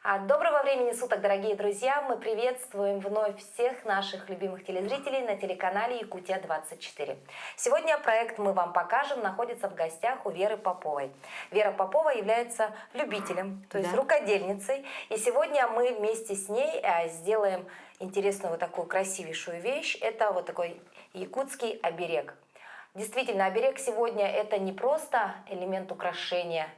Доброго времени суток, дорогие друзья! Мы приветствуем вновь всех наших любимых телезрителей на телеканале Якутия-24. Сегодня проект «Мы вам покажем» находится в гостях у Веры Поповой. Вера Попова является любителем, то есть рукодельницей. И сегодня мы вместе с ней сделаем интересную вот такую красивейшую вещь. Это вот такой якутский оберег. Действительно, оберег сегодня это не просто элемент украшения,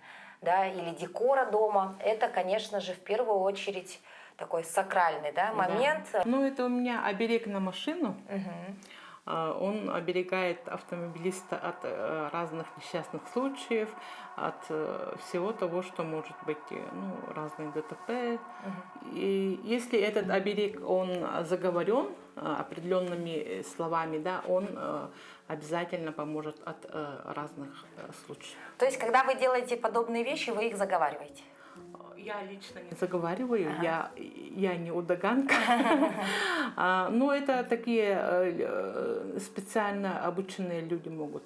да, или декора дома, это, конечно же, в первую очередь такой сакральный, да, момент. Да. Ну, это у меня оберег на машину. Он оберегает автомобилиста от разных несчастных случаев, от всего того, что может быть, ну, разные ДТП. И если этот оберег, он заговорен определенными словами, да, он обязательно поможет от разных случаев. То есть, когда вы делаете подобные вещи, вы их заговариваете? Я лично не заговариваю, я не удаганка. Но это такие специально обученные люди могут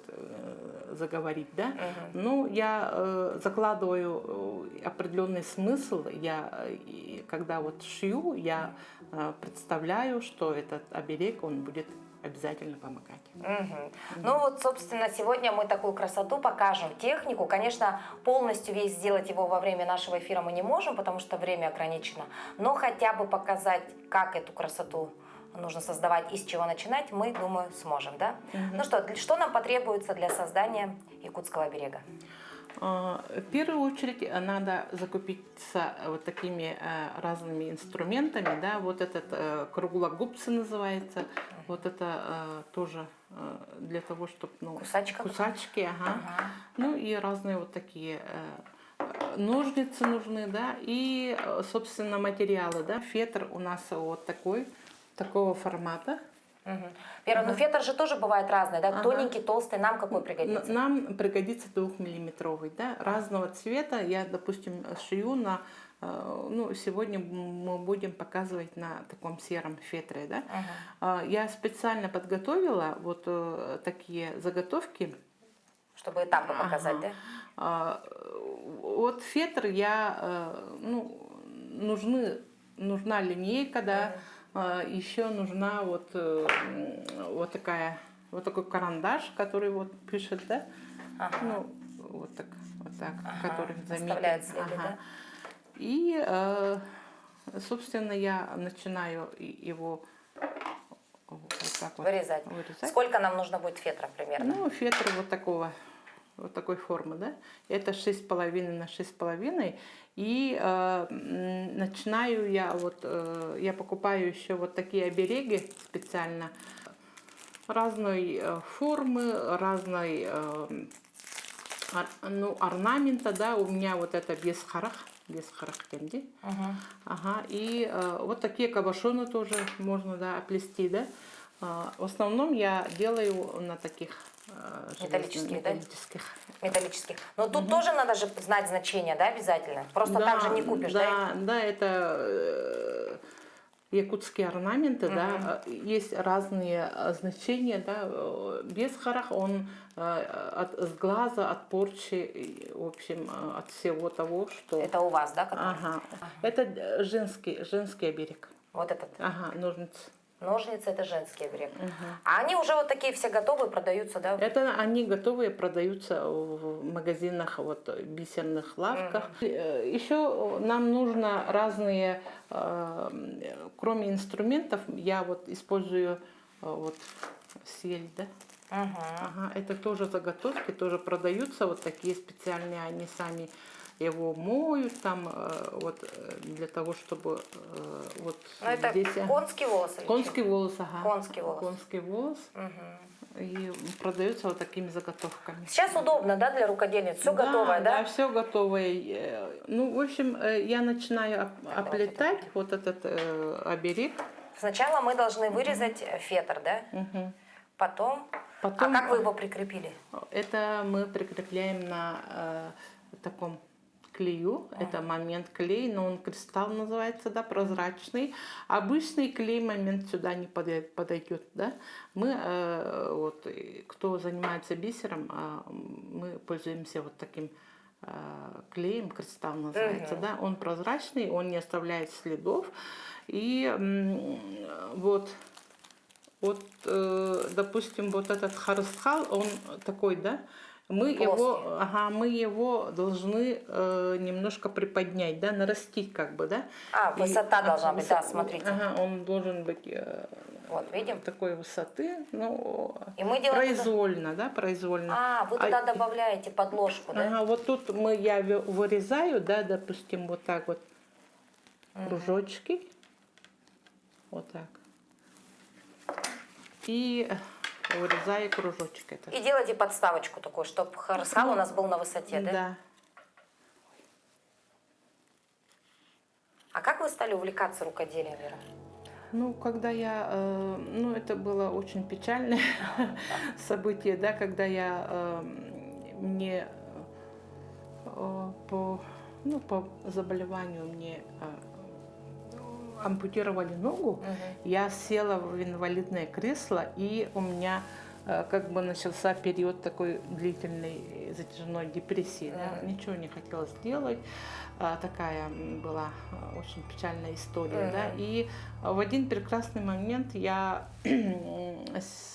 заговорить, да. Но я закладываю определенный смысл. Я, когда вот шью, я представляю, что этот оберег, он будет обязательно помогать. Ну вот, собственно, сегодня мы такую красоту покажем, технику. Конечно, полностью весь сделать его во время нашего эфира мы не можем, потому что время ограничено. Но хотя бы показать, как эту красоту нужно создавать и с чего начинать, мы, думаю, сможем, да? Ну что нам потребуется для создания якутского оберега? В первую очередь надо закупиться вот такими разными инструментами, да, вот этот круглогубцы называется, вот это тоже для того, чтобы, ну, кусачки, ну и разные вот такие ножницы нужны, да, и, собственно, материалы, да, фетр у нас вот такого формата. Вера, ну фетр же тоже бывает разный, да? Тоненький, толстый, нам какой пригодится? Нам пригодится 2-миллиметровый, да, разного цвета. Я, допустим, шью на, ну, сегодня мы будем показывать на таком сером фетре, да. Я специально подготовила вот такие заготовки. Чтобы этапы показать, да? Вот фетр я, ну, нужна линейка, да. Еще нужна вот такой карандаш, который вот пишет, да, ну вот так, который оставляет следы, да? И, собственно, я начинаю его вот так вот вырезать. Сколько нам нужно будет фетра примерно? Ну, фетр вот такой формы, да, это 6,5 на 6,5, и начинаю я вот, я покупаю еще вот такие обереги специально разной формы, разной, ну, орнамента, да, у меня вот это без харах кенди, и вот такие кабошоны тоже можно, да, оплести, да. В основном я делаю на таких металлических. Но тут тоже надо же знать значение, да, обязательно? Просто так же не купишь, да? Да, это якутские орнаменты, да, есть разные значения, да. Без харах он от глаза, от порчи, в общем, от всего того, что... Это у вас, да? Это женский оберег. Вот этот? Ножницы. Ножницы это женский оберег. А они уже вот такие все готовые продаются, да? Это они готовые продаются в магазинах, вот, бисерных лавках. Еще нам нужно разные, кроме инструментов, я вот использую вот сель, да? Это тоже заготовки, тоже продаются, вот такие специальные, они сами его моют там, вот, для того, чтобы вот это здесь... конский волос? Конский волос, Конский волос. И продается вот такими заготовками. Сейчас удобно, да, для рукодельниц? Все готовое, да? Да, все готовое. Ну, в общем, я начинаю оплетать вот этот оберег. Сначала мы должны вырезать фетр, да? Потом... А как вы его прикрепили? Это мы прикрепляем на таком клею, это момент клей, но он кристалл называется, да, прозрачный. Обычный клей момент сюда не подойдет, да. Мы, вот, кто занимается бисером, мы пользуемся вот таким клеем, кристалл называется, да, он прозрачный, он не оставляет следов. И вот, допустим, вот этот харыстхал, он такой, да, мы его должны немножко приподнять, да, нарастить как бы, да. Высота должна быть, да, смотрите. Он должен быть вот, видим? такой высоты, ну, и мы делаем произвольно, да, произвольно. Вы туда добавляете подложку, да? Вот тут я вырезаю, да, допустим, вот так вот кружочки, вот так. И вырезаю кружочек этот. И делайте подставочку такую, чтобы харыстхал у нас был на высоте, да? Да. А как вы стали увлекаться рукоделием, Вера? Ну, когда это было очень печальное событие, да, когда мне по заболеванию мне ампутировали ногу, я села в инвалидное кресло, и у меня как бы начался период такой длительной затяжной депрессии. Да? Ничего не хотела сделать. Такая была очень печальная история. Да? И в один прекрасный момент я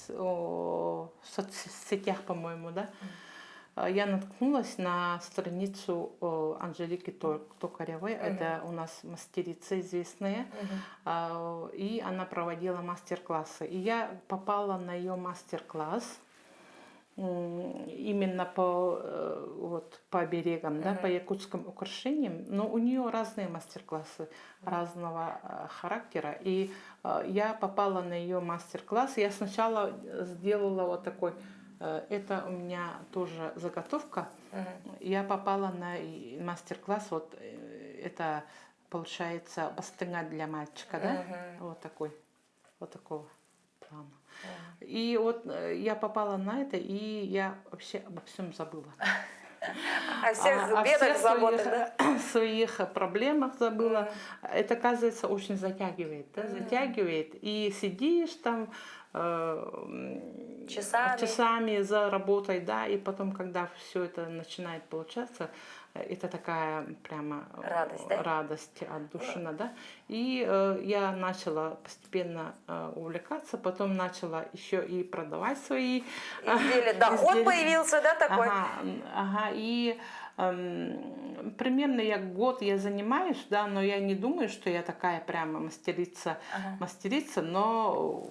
в соцсетях, по-моему, да, я наткнулась на страницу Анжелики Токаревой. Это у нас мастерица известная. И она проводила мастер-классы. И я попала на ее мастер-класс именно по оберегам, да, по якутским украшениям. Но у нее разные мастер-классы разного характера. И я попала на ее мастер-класс. Я сначала сделала вот такой... Это у меня тоже заготовка. Я попала на мастер-класс. Вот это получается бастыга для мальчика, да? Вот такого плана. И вот я попала на это, и я вообще обо всем забыла. О всех бедах, заботах, да? О своих проблемах забыла. Это, оказывается, очень затягивает, да? Затягивает. И сидишь там часами за работой, да, и потом, когда все это начинает получаться, это такая прямо радость отдушина, да. И я начала постепенно увлекаться, потом начала еще и продавать свои изделия. Доход появился, да, такой? И примерно год я занимаюсь, да, но я не думаю, что я такая прямо мастерица, но...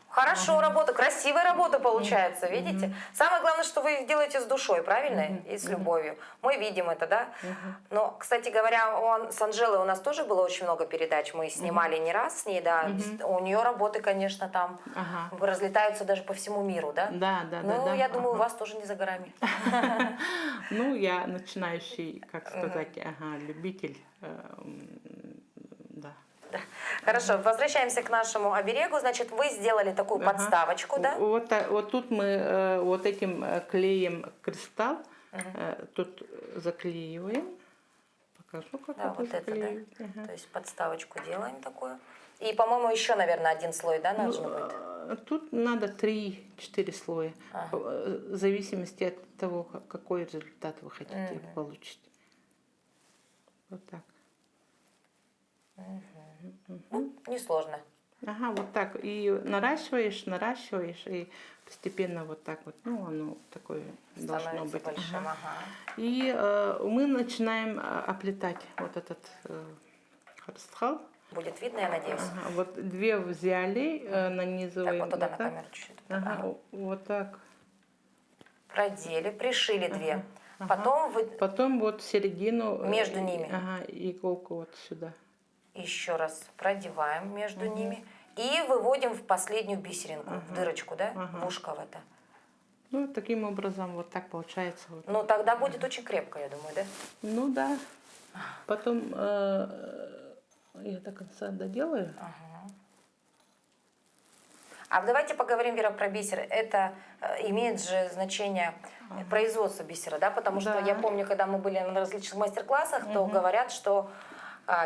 Хорошо работа, красивая работа получается, видите? Самое главное, что вы их делаете с душой, правильно? И с любовью. Мы видим это, да? Но, кстати говоря, с Анжелой у нас тоже было очень много передач. Мы снимали не раз с ней, да. У нее работы, конечно, там разлетаются даже по всему миру, да? Да. Ну, я думаю, у вас тоже не за горами. Ну, я начинающий, как сказать, любитель. Хорошо, возвращаемся к нашему оберегу. Значит, вы сделали такую подставочку, да? Вот тут мы вот этим клеем кристалл, тут заклеиваем. Покажу, как это вот заклеивать. Это, да? То есть подставочку делаем такую. И, по-моему, еще, наверное, один слой, да, нужно будет? Тут надо 3-4 слоя. В зависимости от того, какой результат вы хотите получить. Вот так. Несложно. Вот так. И наращиваешь, и постепенно вот так вот, ну, оно такое должно быть. Большим, И мы начинаем оплетать вот этот харыстхал. Будет видно, я надеюсь. Вот 2 взяли, нанизываем. Так, вот туда на камеру чуть-чуть. Вот так. Продели, пришили 2. Потом вот середину. Между ними. Иголку вот сюда. Еще раз продеваем между ними и выводим в последнюю бисеринку, в дырочку, да, в ушко в это. Ну, таким образом вот так получается. Вот. Ну, тогда будет очень крепко, я думаю, да? Ну, да. Потом я до конца доделаю. А давайте поговорим, Вера, про бисер. Это имеет же значение производства бисера, да? Потому что я помню, когда мы были на различных мастер-классах, то говорят, что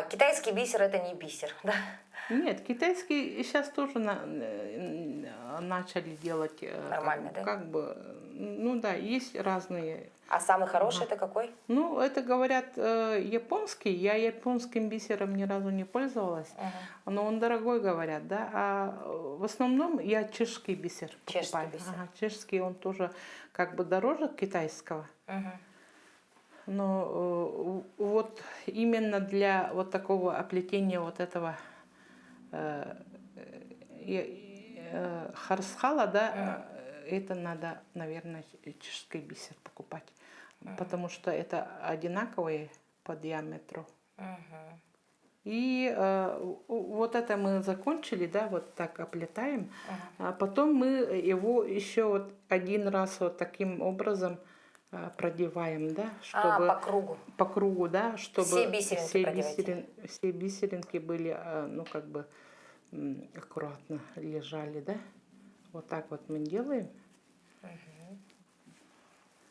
китайский бисер – это не бисер, да? Нет, китайский сейчас тоже начали делать. Нормально, да? Как бы, ну да, есть разные. А самый хороший это какой? Ну, это говорят японский. Я японским бисером ни разу не пользовалась. Но он дорогой, говорят, да. А в основном я чешский бисер покупаю. Чешский бисер. Ага, чешский, он тоже как бы дороже китайского. Но вот именно для вот такого оплетения вот этого харсхала, да, это надо, наверное, чешский бисер покупать. Потому что это одинаковые по диаметру. И вот это мы закончили, да, вот так оплетаем. А потом мы его еще вот один раз вот таким образом продеваем, да, чтобы по кругу. по кругу, да, чтобы Все бисеринки все бисеринки были, ну как бы аккуратно лежали, да. Вот так вот мы делаем.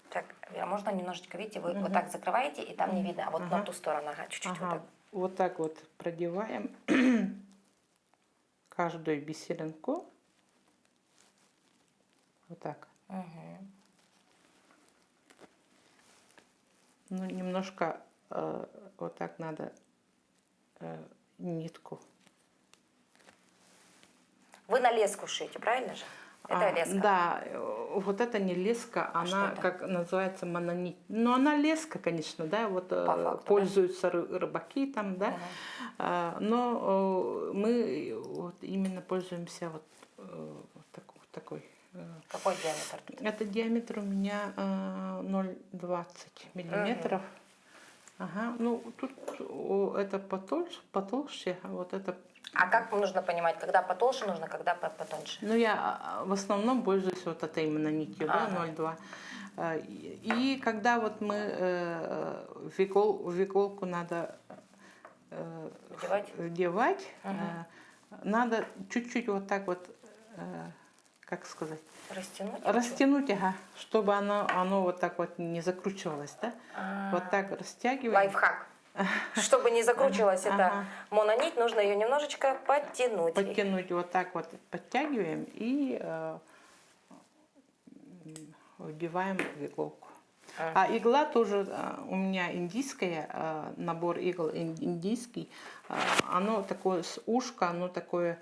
Так, Вера, можно немножечко, видите, вы вот так закрываете, и там не видно, а вот на ту сторону, чуть-чуть вот так. Вот так вот продеваем каждую бисеринку. Вот так. Ну, немножко вот так надо нитку. Вы на леску шьете, правильно же? Это леска. Да, вот это не леска, она как называется мононить. Ну, она леска, конечно, да, вот факту, пользуются рыбаки там, да. Но мы вот именно пользуемся вот такой. Какой диаметр тут? Это диаметр у меня 0,20 миллиметров. Ага, ну тут это потолще, а вот это. А как нужно понимать, когда потолще нужно, когда потоньше? Ну, я в основном пользуюсь вот этой именно нитью, да, 0,2. И когда вот мы в иголку надо вдевать, надо чуть-чуть вот так вот, как сказать? Растянуть, ага, чтобы оно вот так вот не закручивалось, да? Вот так растягиваем. Лайфхак. Чтобы не закручивалась эта мононить, нужно ее немножечко подтянуть. Подтянуть, вот так вот подтягиваем и вдеваем в иголку. А игла тоже у меня индийская, набор игл индийский. Оно такое с ушко, оно такое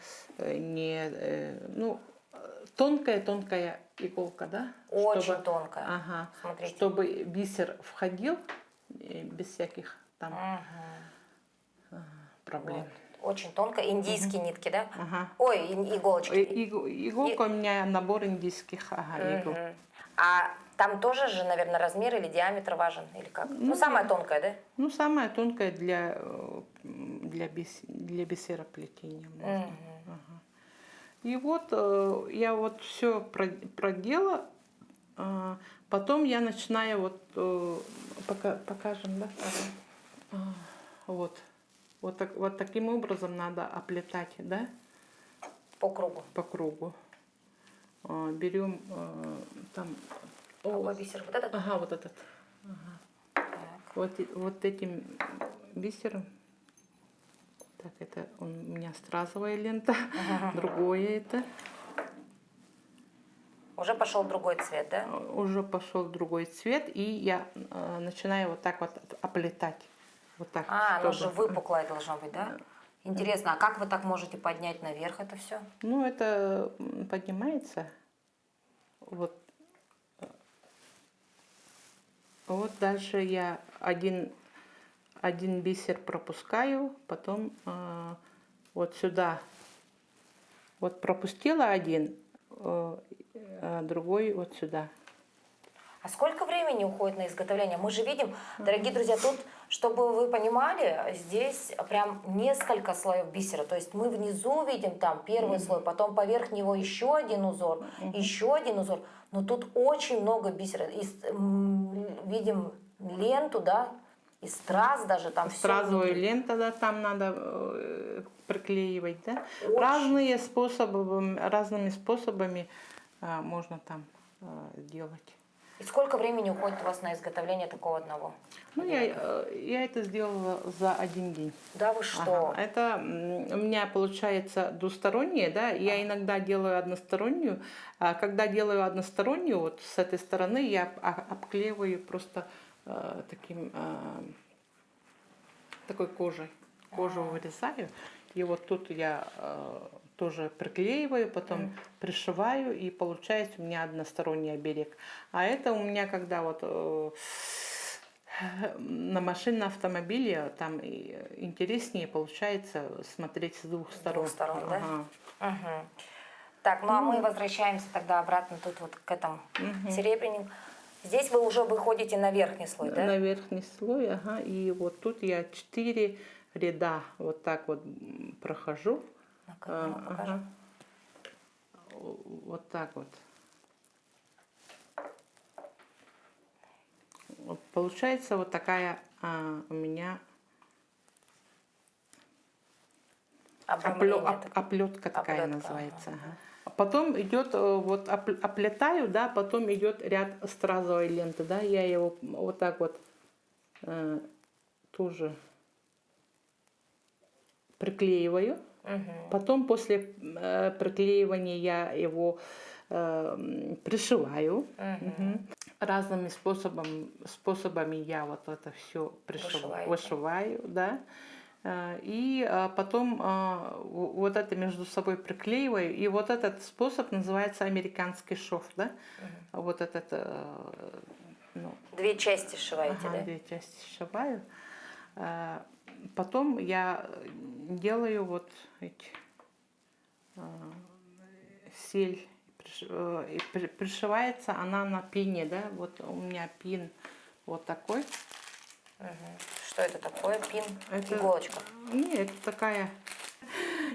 тонкая иголка, да? Очень тонкая. Ага. Смотрите. Чтобы бисер входил без всяких там проблем. Вот. Очень тонкая. Индийские нитки, да? Ой, иголочки. Иголка у меня набор индийских игл. А там тоже же, наверное, размер или диаметр важен, или как? Ну, самая тонкая, да? Ну, самая тонкая для бисероплетения. И вот я вот все продела. Потом я начинаю покажем, да? Вот таким образом надо оплетать, да? По кругу. По кругу. Берем там. Какой бисер? Вот этот? Ага, вот этот. Вот этим бисером. Так, это у меня стразовая лента. Другое это. Уже пошел другой цвет, да? Уже пошел другой цвет, и я начинаю вот так вот оплетать. Вот так, оно же выпуклое должно быть, да? Интересно, а как вы так можете поднять наверх это все? Ну, это поднимается. Вот дальше я один бисер пропускаю, потом вот сюда. Вот пропустила один, другой вот сюда. А сколько времени уходит на изготовление? Мы же видим, дорогие друзья, тут, чтобы вы понимали, здесь прям несколько слоев бисера. То есть мы внизу видим там первый слой, потом поверх него еще один узор, еще один узор. Но тут очень много бисера. Видим ленту, да, и страз даже там все. Стразовая лента, да, там надо приклеивать, да. Разными способами можно там делать. И сколько времени уходит у вас на изготовление такого одного? Ну, я это сделала за один день. Да вы что? Ага. Это у меня получается двустороннее, да, я иногда делаю одностороннюю, а когда делаю одностороннюю, вот с этой стороны я обклеиваю просто такой кожей, кожу вырезаю, и вот тут я тоже приклеиваю, потом пришиваю, и получается у меня односторонний оберег. А это у меня когда вот на машине, на автомобиле, там интереснее получается смотреть с двух сторон. С двух сторон, да? Ага. Угу. Так, ну а мы возвращаемся тогда обратно тут вот к этому серебряному. Здесь вы уже выходите на верхний слой, да? На верхний слой, ага. И вот тут я 4 ряда вот так вот прохожу. Ага. Вот так вот. Получается вот такая у меня оплетка такая называется. Ага. Потом идет, вот оплетаю, да, потом идет ряд стразовой ленты, да, я его вот так вот тоже приклеиваю. Потом после приклеивания я его пришиваю. Разными способами я вот это все вышиваю, да. И потом вот это между собой приклеиваю. И вот этот способ называется американский шов, да. Вот этот... Две части сшиваете, да? Две части сшиваю. Потом я делаю вот эти сель, пришивается она на пине, да, вот у меня пин вот такой. Что это такое? Пин? Это... Иголочка? Нет, это такая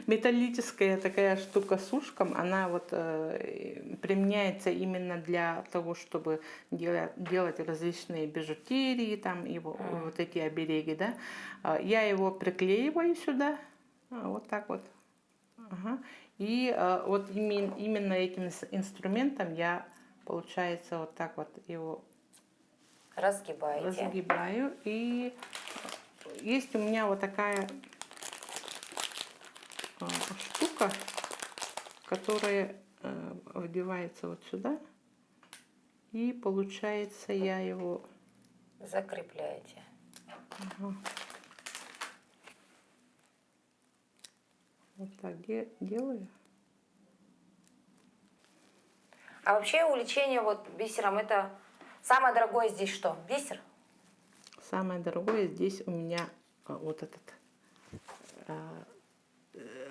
металлическая такая штука с ушком, она вот применяется именно для того, чтобы делать различные бижутерии, там, вот эти обереги, да. Я его приклеиваю сюда, вот так вот. И вот именно этим инструментом я, получается, вот так вот его разгибаю. И есть у меня вот такая штука, которая вдевается вот сюда, и получается я его закрепляете. Вот так делаю. А вообще увлечение вот бисером, это самое дорогое здесь что? Бисер? Самое дорогое здесь у меня вот этот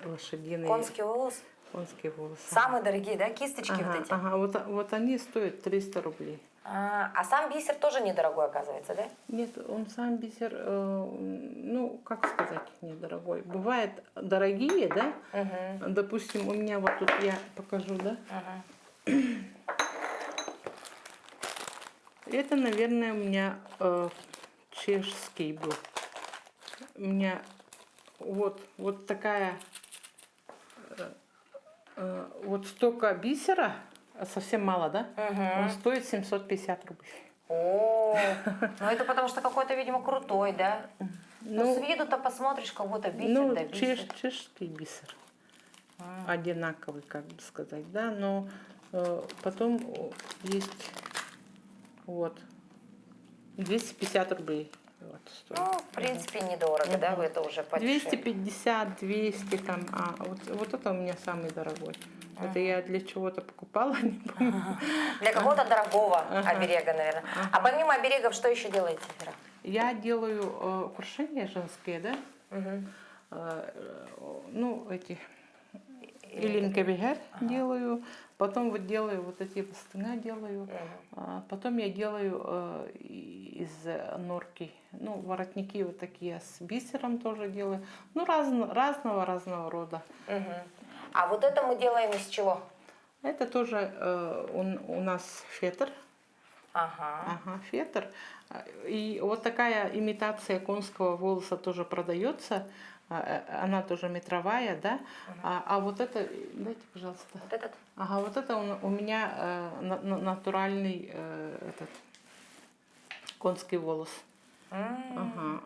лошадиный... Конский волос? Конские волосы. Самые дорогие, да, кисточки вот эти? Ага, вот они стоят 300 рублей. А сам бисер тоже недорогой, оказывается, да? Нет, он сам бисер, ну, как сказать, недорогой. Бывает дорогие, да? Допустим, у меня вот тут, я покажу, да? Это, наверное, у меня чешский был. У меня вот такая, вот столько бисера, совсем мало, да? Он стоит 750 рублей. О, ну это потому что какой-то, видимо, крутой, да? Ну, с виду-то посмотришь, как будто бисер, да, бисер. Чешский бисер. Одинаковый, как бы сказать, да, но потом есть вот 250 рублей. Вот, ну, в принципе, недорого, да, вы это уже подешевле. 250, 200 там, вот это у меня самый дорогой. Это я для чего-то покупала, не помню. Для какого-то дорогого оберега, наверное. А помимо оберегов, что еще делаете, Вера? Я делаю украшения женские, да? Ну, эти илинкабигер делаю, потом вот делаю вот эти бастыны делаю, потом я делаю из норки, ну, воротники вот такие с бисером тоже делаю, ну, разного рода. А вот это мы делаем из чего? Это тоже у нас фетр. Ага, фетр. И вот такая имитация конского волоса тоже продается. Она тоже метровая, да? А вот это, дайте, пожалуйста. Вот этот? Ага, вот это у меня натуральный этот конский волос. Ага.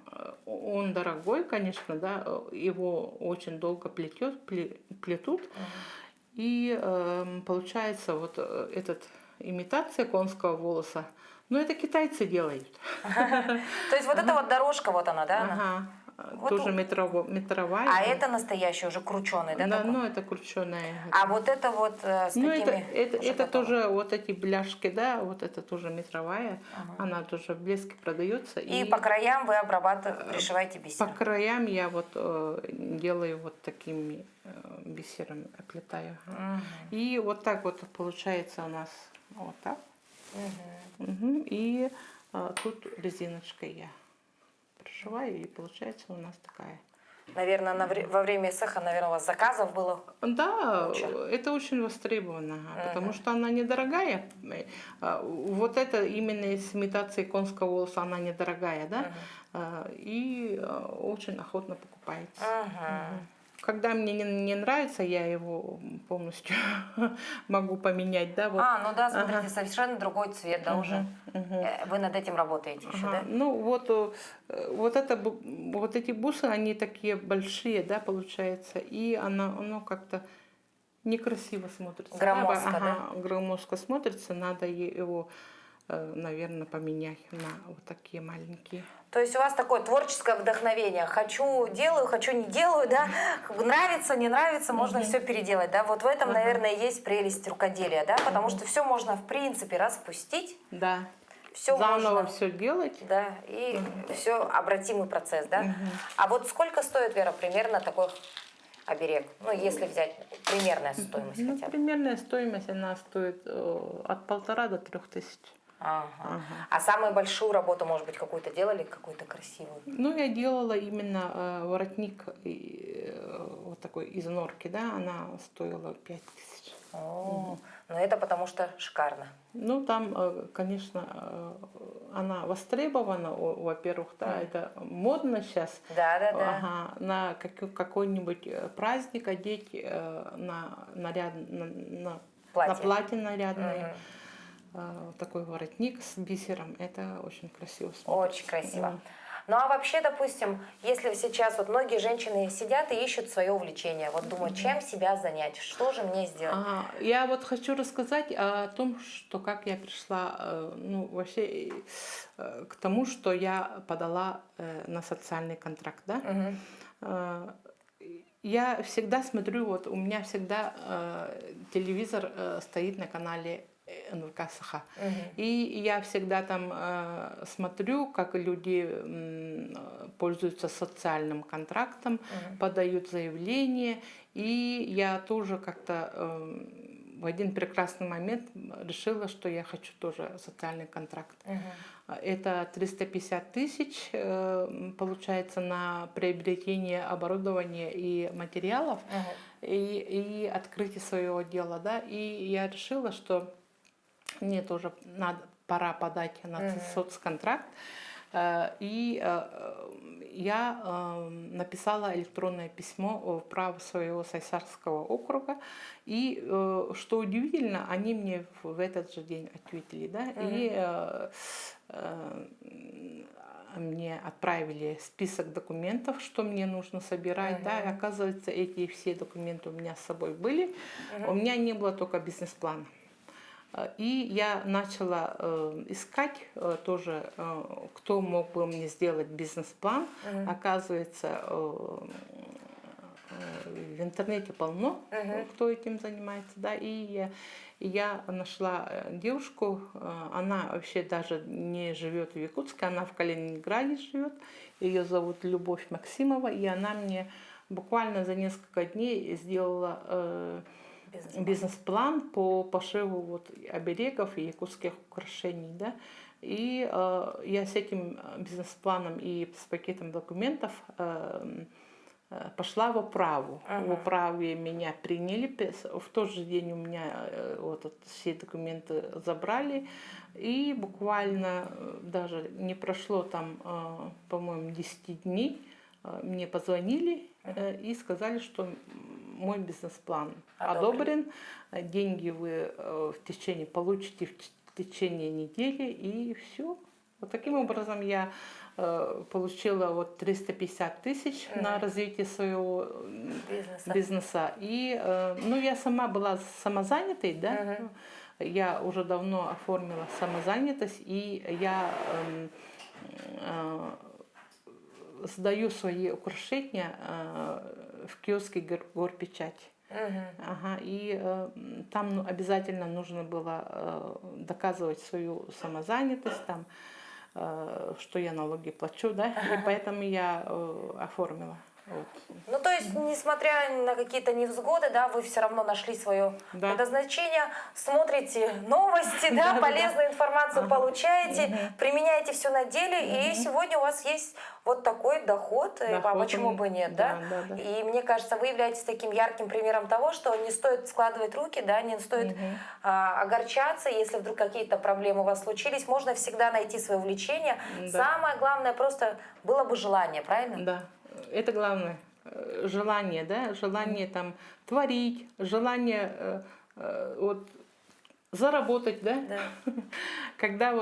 Он дорогой, конечно, да, его очень долго плетут. И получается вот этот имитация конского волоса, но это китайцы делают. То есть вот эта вот дорожка, вот она, да? Ага. Вот Тоже метровая. А это настоящий уже крученый, да? Да, такой? ну это крученая. А вот это вот с Ну, такими это уже готово? тоже вот эти бляшки, да, вот это тоже метровая. Она тоже в блеске продается. И по краям вы обрабатываете, пришиваете По бисером? краям я вот делаю вот такими бисерами, оплетаю. И вот так вот получается у нас вот так. И тут резиночкой я пришиваю, и получается у нас такая. Наверное, во время цеха, наверное, у вас заказов было? Да, это очень востребовано, потому что она недорогая. Вот это именно с имитацией конского волоса, она недорогая, да, и очень охотно покупается. Когда мне не нравится, я его полностью могу поменять, да. Вот. Ну да, смотрите, совершенно другой цвет, да, уже. Вы над этим работаете еще, да? Ну вот, вот эти бусы, они такие большие, да, получается, и оно как-то некрасиво смотрится. Громоздко, да? Громоздко смотрится, надо его, наверное, поменять на вот такие маленькие. То есть у вас такое творческое вдохновение. Хочу делаю, хочу не делаю, да? Нравится, не нравится, можно все переделать, да? Вот в этом, наверное, есть прелесть рукоделия, да? Потому что все можно, в принципе, распустить. Да. Все заново можно, все делать. Да, и все обратимый процесс, да? А вот сколько стоит, Вера, примерно такой оберег? Ну, если взять примерная стоимость хотя бы. Примерная стоимость, она стоит от 1500 до 3000. А самую большую работу, может быть, какую-то делали, какую-то красивую? Ну, я делала именно воротник вот такой из норки, да, она стоила 5000. Но это потому что шикарно. Ну, там, конечно, она востребована, во-первых, да, это модно сейчас. Да. На какой-нибудь праздник одеть на платье нарядное. Такой воротник с бисером, это очень красиво смотрится. Очень красиво. Ну а вообще, допустим, если сейчас вот многие женщины сидят и ищут свое увлечение, вот думают, чем себя занять, что же мне сделать? Я вот хочу рассказать о том, что как я пришла, ну вообще к тому, что я подала на социальный контракт, да. Я всегда смотрю, вот у меня всегда телевизор стоит на канале НВК Саха. И я всегда там смотрю, как люди пользуются социальным контрактом, подают заявление. И я тоже как-то в один прекрасный момент решила, что я хочу тоже социальный контракт. Это 350 000 получается на приобретение оборудования и материалов и открытие своего дела, да. И я решила, что мне тоже пора подать на соцконтракт. И я написала электронное письмо в право своего Сайсарского округа. И что удивительно, они мне в этот же день ответили, да, и мне отправили список документов, что мне нужно собирать, да, и оказывается, эти все документы у меня с собой были. У меня не было только бизнес-плана. И я начала искать тоже, кто мог бы мне сделать бизнес-план. Оказывается, в интернете полно, кто этим занимается, да, и я нашла девушку, она вообще даже не живет в Якутске, она в Калининграде живет, ее зовут Любовь Максимова, и она мне буквально за несколько дней сделала бизнес-план по пошиву вот оберегов и якутских украшений, да. И я с этим бизнес-планом и с пакетом документов пошла в управу. В управе меня приняли, в тот же день у меня все документы забрали, и буквально даже не прошло там, по-моему, 10 дней, мне позвонили и сказали, что мой бизнес-план одобрен, деньги вы получите в течение недели, и все. Вот таким образом я получила 350 тысяч на развитие своего бизнеса. И я сама была самозанятой, да? Я уже давно оформила самозанятость, и я сдаю свои украшения в киоске Горпечать. И там обязательно нужно было доказывать свою самозанятость, там, что я налоги плачу, да, и поэтому я оформила. Вот. Ну, то есть, несмотря на какие-то невзгоды, да, вы все равно нашли свое предназначение, смотрите новости, да, полезную информацию получаете, применяете все на деле, и сегодня у вас есть вот такой доход, а почему бы нет, да? И мне кажется, вы являетесь таким ярким примером того, что не стоит складывать руки, да, не стоит огорчаться, если вдруг какие-то проблемы у вас случились, можно всегда найти свое увлечение. Самое главное просто было бы желание, правильно? Да. Это главное, желание, да, желание там творить, желание заработать, да. Когда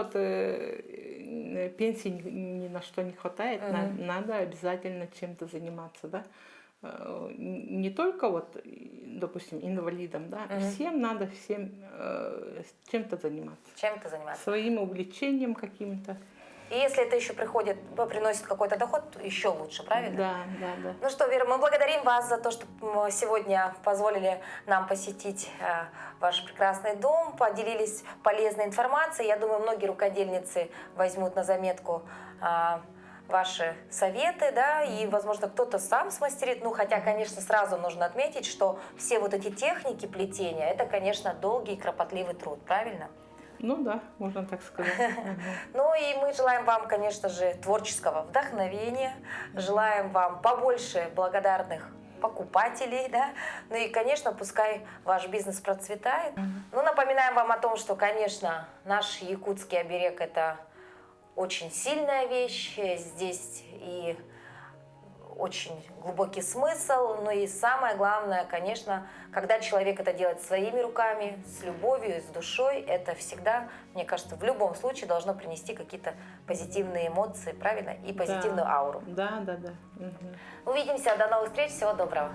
пенсии ни на что не хватает, надо обязательно чем-то заниматься, да. Не только допустим, инвалидам, да, всем надо чем-то заниматься. Чем-то заниматься. Своим увлечением каким-то. И если это еще приносит какой-то доход, еще лучше, правильно? Да. Ну что, Вера, мы благодарим вас за то, что сегодня позволили нам посетить ваш прекрасный дом, поделились полезной информацией. Я думаю, многие рукодельницы возьмут на заметку ваши советы, да, и, возможно, кто-то сам смастерит. Ну, хотя, конечно, сразу нужно отметить, что все вот эти техники плетения, это, конечно, долгий и кропотливый труд, правильно? Ну да, можно так сказать. Ну и мы желаем вам, конечно же, творческого вдохновения, желаем вам побольше благодарных покупателей, да, ну и, конечно, пускай ваш бизнес процветает. Ну, напоминаем вам о том, что, конечно, наш якутский оберег – это очень сильная вещь, здесь и очень глубокий смысл, но и самое главное, конечно, когда человек это делает своими руками, с любовью, с душой, это всегда, мне кажется, в любом случае должно принести какие-то позитивные эмоции, правильно? И позитивную ауру. Да. Увидимся, до новых встреч, всего доброго.